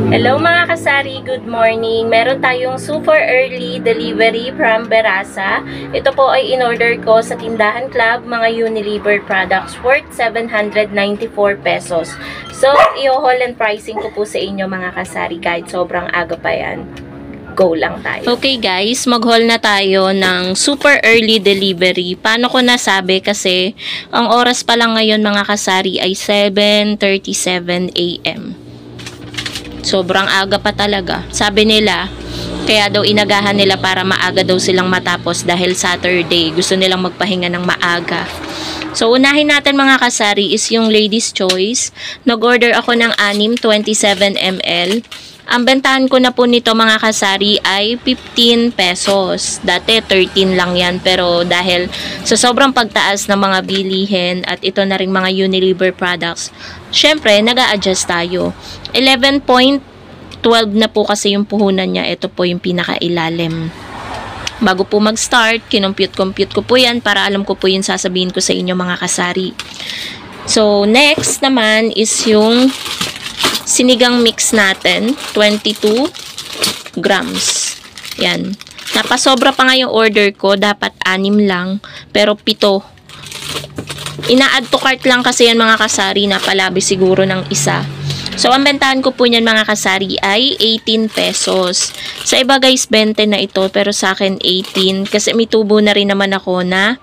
Hello mga kasari, good morning. Meron tayong super early delivery from Berasa. Ito po ay in-order ko sa Tindahan Club, mga Unilever products worth 794 pesos. So, i-haul and pricing ko po sa inyo mga kasari kahit sobrang aga pa yan. Go lang tayo. Okay guys, mag-haul na tayo ng super early delivery. Paano ko nasabi? Kasi ang oras pa lang ngayon mga kasari ay 7:37 AM. Sobrang aga pa talaga. Sabi nila, kaya daw inagahan nila para maaga daw silang matapos dahil Saturday. Gusto nilang magpahinga ng maaga. So, unahin natin mga kasari is yung Ladies Choice. Nag-order ako ng 27 ml. Ang bentahan ko na po nito mga kasari ay 15 pesos. Dati 13 lang yan, pero dahil sa sobrang pagtaas ng mga bilihin at ito na rin mga Unilever products, syempre nag-a-adjust tayo. 11.12 na po kasi yung puhunan niya. Ito po yung pinakailalim. Bago po mag-start, kinumpute-compute ko po yan para alam ko po yung sasabihin ko sa inyo mga kasari. So, next naman is yung sinigang mix natin, 22 grams. Yan. Napasobra pa nga yung order ko. Dapat 6 lang. Pero 7. Ina-add to cart lang kasi yan mga kasari. Napalabi siguro ng isa. So, ang bentahan ko po niyan mga kasari ay 18 pesos. Sa iba guys, 20 na ito. Pero sa akin 18. Kasi may tubo na rin naman ako na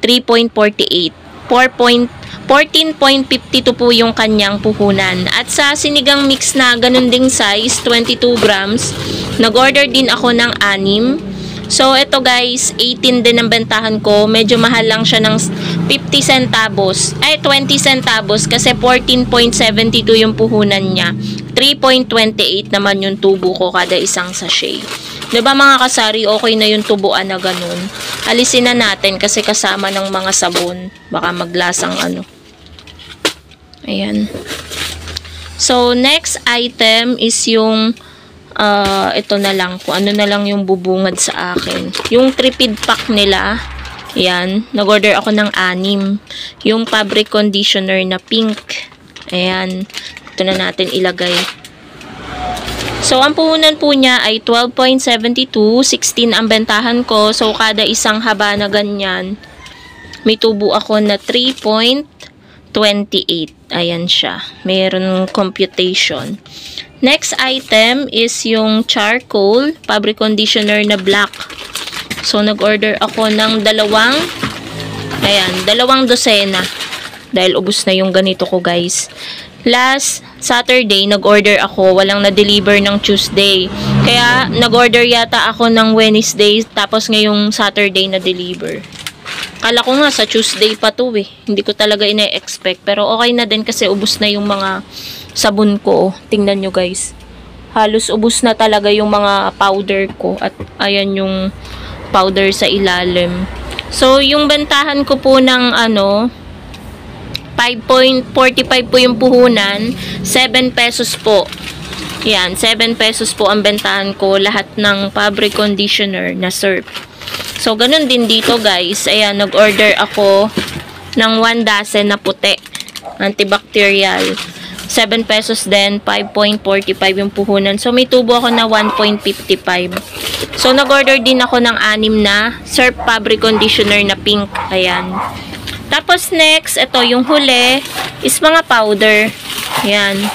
3.48. 14.52 po yung kanyang puhunan. At sa sinigang mix na ganun ding size, 22 grams, nag-order din ako ng 6. So, ito guys, 18 din ang bentahan ko. Medyo mahal lang siya ng 50 centavos. Ay, 20 centavos kasi 14.72 yung puhunan niya. 3.28 naman yung tubo ko kada isang sachet. Diba mga kasari, okay na yung tubuan na ganun. Alisin na natin kasi kasama ng mga sabon. Baka maglasang ano. Ayan. So, next item is yung ito na lang. Kung ano na lang yung bubungad sa akin. Yung tripid pack nila. Ayan. Nag-order ako ng 6. Yung fabric conditioner na pink. Ayan. Ito na natin ilagay. So, ang puhunan po niya ay 12.72. 16 ang bentahan ko. So, kada isang haba na ganyan, may tubo ako na 3.28. Ayan siya. Mayroon computation. Next item is yung charcoal fabric conditioner na black. So, nag-order ako ng 2 dosena. Dahil ubos na yung ganito ko, guys. Last Saturday, nag-order ako. Walang na-deliver ng Tuesday. Kaya, nag-order yata ako ng Wednesday. Tapos, ngayong Saturday na-deliver. Kala ko nga sa Tuesday pa to eh. Hindi ko talaga ina-expect. Pero okay na din kasi ubos na yung mga sabon ko. Tingnan nyo guys. Halos ubos na talaga yung mga powder ko. At ayan yung powder sa ilalim. So, yung bentahan ko po ng 5.45 po yung puhunan. 7 pesos po. Yan, 7 pesos po ang bentahan ko. Lahat ng fabric conditioner na syrup. So, ganun din dito guys. Ayan, nag-order ako ng 1 dozen na puti. Antibacterial. 7 pesos din. 5.45 yung puhunan. So, may tubo ako na 1.55. So, nag-order din ako ng 6 na syrup fabric conditioner na pink. Ayan. Tapos, next, ito yung huli is mga powder. Ayan.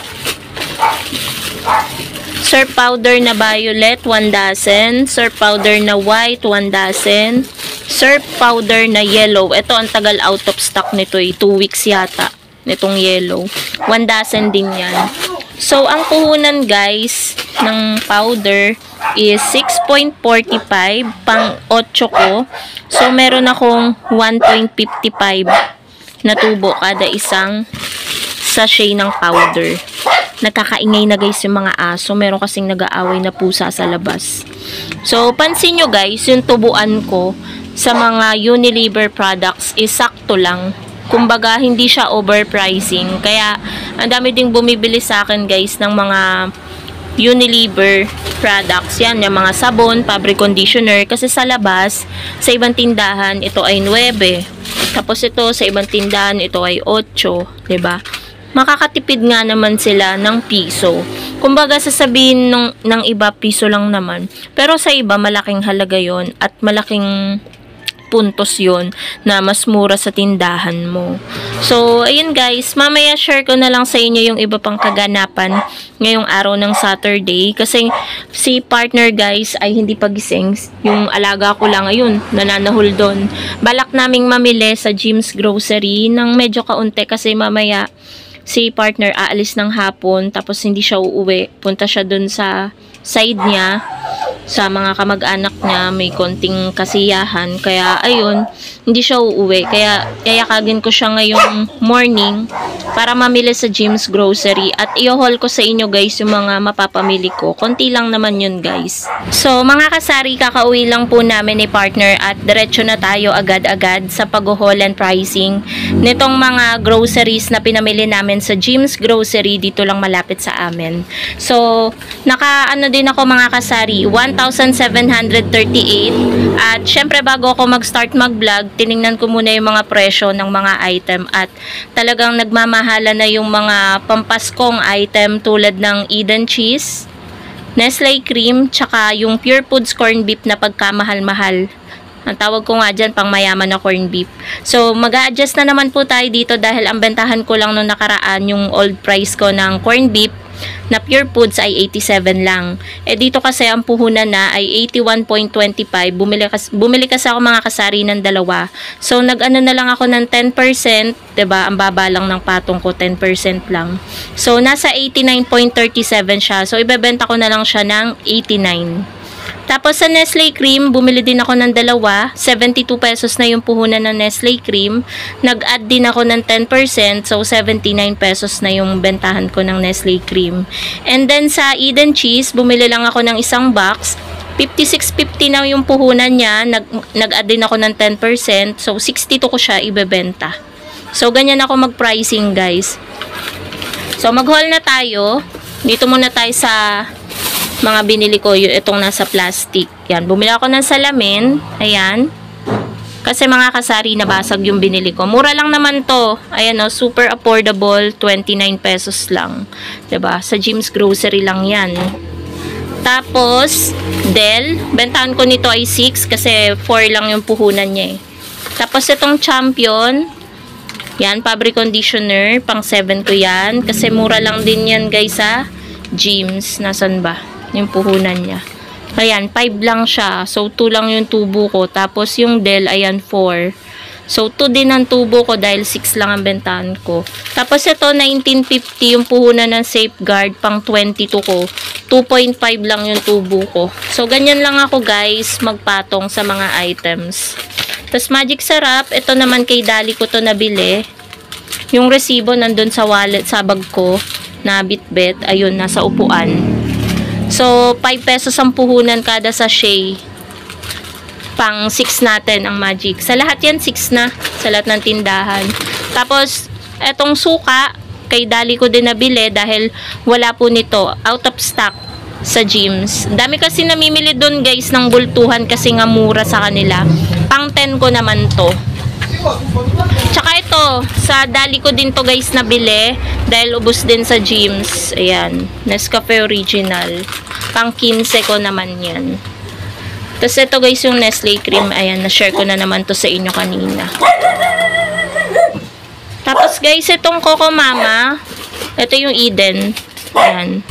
Syrup powder na violet, 1 dozen. Syrup powder na white, 1 dozen. Syrup powder na yellow. Ito, ang tagal out of stock nito. 2 weeks yata. Nitong yellow. 1 dozen din yan. So, ang puhunan guys ng powder is 6.45 pang 8 ko. So, meron akong 1.55 na tubo kada isang sachet ng powder. Nagkakaingay na guys yung mga aso. Meron kasing nag-aaway na pusa sa labas. So, pansin nyo guys, yung tubuan ko sa mga Unilever products is sakto lang. Kumbaga, hindi siya overpricing. Kaya, ang dami ding bumibili sa akin guys ng mga Unilever products. Yan, yung mga sabon, fabric conditioner. Kasi sa labas, sa ibang tindahan, ito ay 9. Tapos ito, sa ibang tindahan, ito ay 8. 'Di ba? makakatipid nga naman sila ng piso. Kumbaga sasabihin ng iba piso lang naman. Pero sa iba malaking halaga yon at malaking puntos yon na mas mura sa tindahan mo. So, ayun guys, mamaya share ko na lang sa inyo yung iba pang kaganapan ngayong araw ng Saturday. Kasi si partner guys ay hindi pa gising. Yung alaga ko lang ayun, nananahol doon. Balak naming mamili sa Jim's Grocery ng medyo kaunti kasi mamaya si partner aalis ng hapon tapos hindi siya uuwi. Punta siya doon sa side niya sa mga kamag-anak niya, may konting kasiyahan, kaya ayun, hindi siya uuwi, kaya kagin ko siya ngayong morning para mamili sa Jim's Grocery at i-haul ko sa inyo guys yung mga mapapamili ko. Konti lang naman yun guys. So mga kasari, kakauwi lang po namin ni partner at diretso na tayo agad-agad sa pag-haul and pricing nitong mga groceries na pinamili namin sa Jim's Grocery, dito lang malapit sa amin. So naka-ano din ako mga kasari, 1,738 at syempre bago ako mag-start mag-vlog, tiningnan ko muna yung mga presyo ng mga item at talagang nagmamahala na yung mga pampaskong item tulad ng Eden Cheese, Nestle Cream, tsaka yung Pure Foods Corn Beef na pagkamahal-mahal. Ang tawag ko nga dyan, pang mayaman na corn beef. So, mag-a-adjust na naman po tayo dito dahil ang bentahan ko lang nung nakaraan, yung old price ko ng corn beef na Pure Foods ay 87 lang. Eh dito kasi ang puhunan na ay 81.25. Bumili kasi ako mga kasari ng dalawa. So nag-ano na lang ako ng 10%, 'di ba? Ang baba lang ng patong ko, 10% lang. So nasa 89.37 siya. So ibebenta ko na lang siya ng 89. Tapos sa Nestle Cream, bumili din ako ng dalawa. 72 pesos na yung puhunan ng Nestle Cream. Nag-add din ako ng 10%. So 79 pesos na yung bentahan ko ng Nestle Cream. And then sa Eden Cheese, bumili lang ako ng isang box. 56.50 na yung puhunan niya. Nag-add din ako ng 10%. So 62 ko siya ibebenta. So ganyan ako mag-pricing guys. So mag-haul na tayo. Dito muna tayo sa mga binili ko, itong nasa plastic. Yan, bumili ako ng salamin. Ayan. Kasi mga kasari, nabasag yung binili ko. Mura lang naman to. Ayan o, super affordable. 29 pesos lang. 'Di ba? Sa Jim's Grocery lang yan. Tapos, Del. Bentahan ko nito ay 6 kasi 4 lang yung puhunan niya eh. Tapos itong Champion. Yan, fabric conditioner. Pang 7 ko yan. Kasi mura lang din yan guys sa Jim's. Nasaan ba? Yung puhunan niya. Ayan, 5 lang siya. So, 2 lang yung tubo ko. Tapos, yung Del, ayan, 4. So, 2 din ang tubo ko dahil 6 lang ang bentahan ko. Tapos, ito, 1950 yung puhunan ng Safeguard, pang 22 ko. 2.5 lang yung tubo ko. So, ganyan lang ako, guys, magpatong sa mga items. Tapos, Magic Sarap, ito naman kay Dali ko to nabili. Yung resibo nandun sa wallet, sa bag ko, na bitbit. Ayun, nasa upuan. So, 5 pesos ang puhunan kada sachet. Pang 6 natin ang Magic. Sa lahat yan, 6 na. Sa lahat ng tindahan. Tapos, etong suka, kay Dali ko din nabili dahil wala po nito. Out of stock sa Jim's. Dami kasi namimili doon guys ng bultuhan kasi nga mura sa kanila. Pang 10 ko naman to. Tsaka ito, sa Dali ko din to guys nabili dahil ubos din sa Jim's. Ayan, Nescafe Original. Pang 15 ko naman yan. Tapos ito guys yung Nestle Cream. Ayan, na-share ko na naman to sa inyo kanina. Tapos guys, itong Coco Mama. Ito yung Eden. Ayan.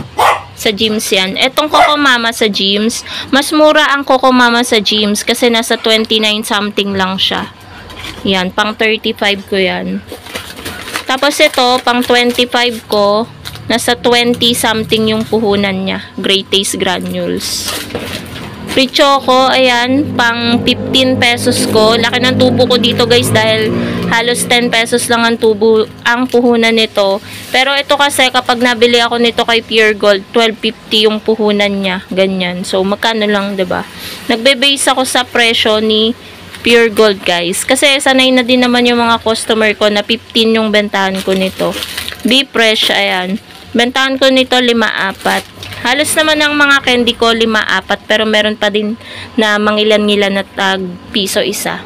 Sa Jim's yan. Etong Coco Mama sa Jim's. Mas mura ang Coco Mama sa Jim's kasi nasa 29 something lang siya. Yan, pang 35 ko yan. Tapos ito, pang 25 ko, nasa 20 something yung puhunan niya. Great Taste Granules. Free Choco, ayan, pang 15 pesos ko. Laki ng tubo ko dito guys dahil halos 10 pesos lang ang tubo, ang puhunan nito. Pero ito kasi kapag nabili ako nito kay Pure Gold, 12.50 yung puhunan niya. Ganyan. So, magkano lang, 'di ba? Nagbe-base ako sa presyo ni Pure Gold guys. Kasi sanay na din naman yung mga customer ko na 15 yung bentahan ko nito. Be fresh, ayan. Bentahan ko nito 5-4. Halos naman ang mga candy ko 5-4 pero meron pa din na mangilan-ngilan na tag piso isa.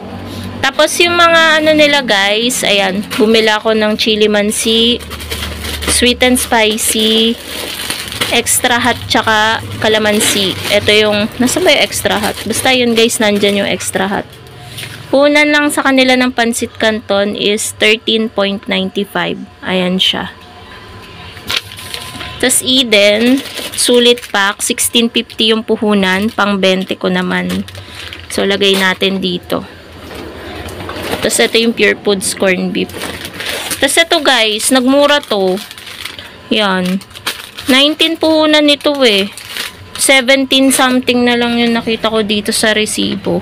Tapos yung mga ano nila guys, ayan, bumili ako ng chili mansi. sweet and spicy, extra hot, tsaka calamansi. Ito yung, nasa ba yung extra hot? Basta yun guys, nandyan yung extra hot. Punan lang sa kanila ng Pancit Canton is 13.95. Ayan siya. Tapos Eden, sulit pack, 16.50 yung puhunan, pang 20 ko naman. So, lagay natin dito. Tapos ito yung Pure Foods corned beef. Tapos ito guys, nagmura to. Yan. 19 puhunan nito eh. 17 something na lang yung nakita ko dito sa resibo.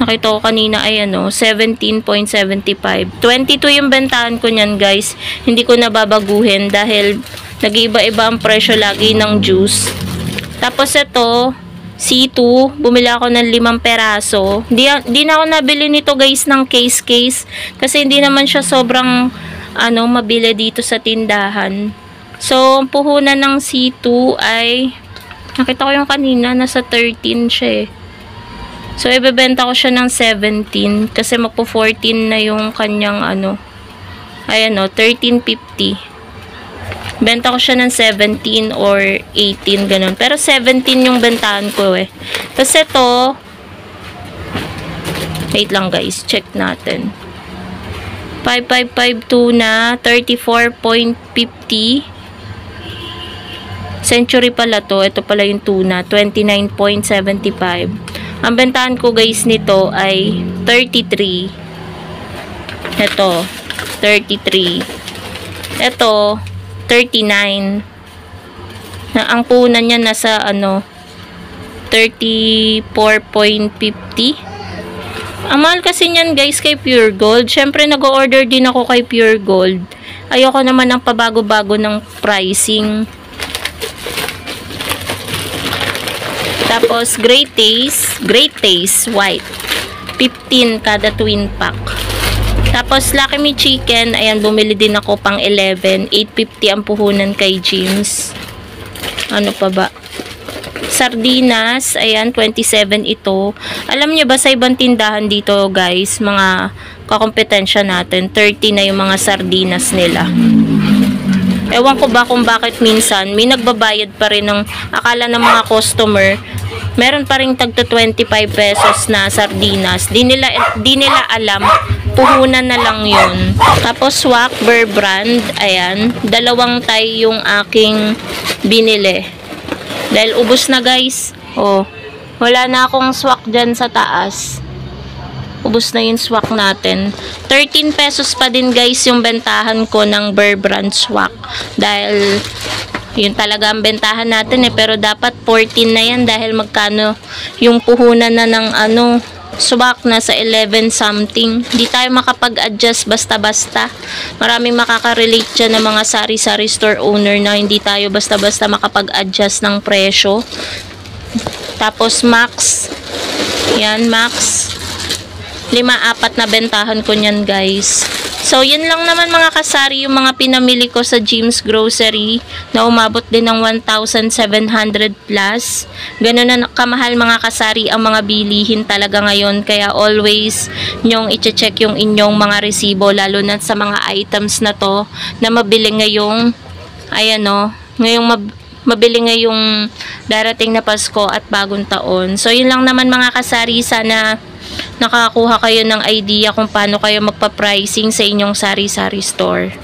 Nakita ko kanina ay 17.75. 22 yung bentahan ko niyan guys. Hindi ko nababaguhin dahil nag-iiba-iba ang presyo lagi ng juice. Tapos ito, C2, bumili ako ng 5 peraso. Di na ako nabili nito guys ng case kasi hindi naman siya sobrang mabili dito sa tindahan. So, ang puhunan ng C2 ay nakita ko yung kanina, nasa 13 siya eh. So, ibebenta ko siya ng 17 kasi magpo 14 na yung kanyang ayan 13.50. Benta ko siya ng 17 or 18, ganun. Pero 17 yung bentahan ko eh. Tapos ito, wait lang guys, check natin. 5552 na, 34.50. Century pala to. Ito pala yung tuna, 29.75. Ang bentahan ko guys nito ay 33. Ito, 33. Ito, 39. Na ang punan niya nasa 34.50. Ang mahal kasi niyan guys kay Pure Gold. Syempre nag-order din ako kay Pure Gold. Ayoko naman ng pabago-bago ng pricing. Tapos Great Taste white. 15 kada twin pack. Tapos Lucky Me Chicken, ayan, bumili din ako pang 11. 8.50 ang puhunan kay James. Ano pa ba? Sardinas, ayan, 27 ito. Alam niyo ba sa ibang tindahan dito, guys, mga kakompetensya natin, 30 na yung mga sardinas nila. Ewan ko ba kung bakit minsan may nagbabayad pa rin ng akala ng mga customer meron pa rin tagto 25 pesos na sardinas. Di nila alam, puhunan na lang yun. Tapos swak, Bear Brand, ayan, 2 tay yung aking binili. Dahil ubos na guys. Oh, wala na akong swak dyan sa taas. Ubos na yung swak natin. 13 pesos pa din guys yung bentahan ko ng Bear Brand swak. Dahil yun talaga ang bentahan natin eh. Pero dapat 14 na yan dahil magkano yung puhunan na ng swak na sa 11 something. Hindi tayo makapag-adjust basta-basta. Maraming makaka-relate dyan ng mga sari-sari store owner na hindi tayo basta-basta makapag-adjust ng presyo. Tapos Max. Yan, Max. 5-4 na bentahan ko nyan guys. So, yun lang naman mga kasari yung mga pinamili ko sa Jim's Grocery na umabot din ng 1,700 plus. Ganun na kamahal mga kasari ang mga bilihin talaga ngayon. Kaya always nyong i-check yung inyong mga resibo lalo na sa mga items na to na mabili ngayong mabili ngayong darating na Pasko at bagong taon. So, yun lang naman mga kasari. Sana nakakuha kayo ng idea kung paano kayo magpa-pricing sa inyong sari-sari store.